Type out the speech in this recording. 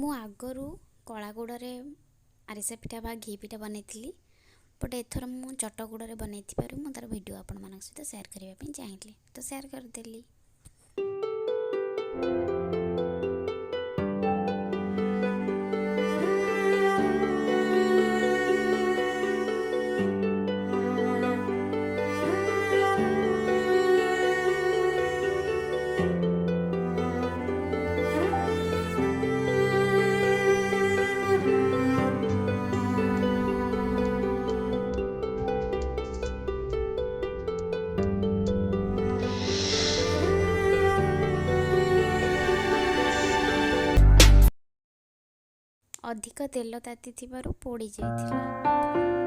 ମୁଁ ଆଗରୁ କଳା ଗୁଡ଼ରେ ଆରିସା ପିଠା ବା ଘି ପିଠା ବନେଇଥିଲି। ବଟ୍ ଏଥର ମୁଁ ଚଟ ଗୁଡ଼ରେ ବନେଇଥିବାରୁ ମୁଁ ତାର ଭିଡ଼ିଓ ଆପଣମାନଙ୍କ ସହିତ ସେୟାର କରିବା ପାଇଁ ଚାହିଁଲି, ତ ସେୟାର କରିଦେଲି। ଅଧିକ ତେଲ ତାତି ଥିବାରୁ ପୋଡ଼ି ଯାଇଥିଲା।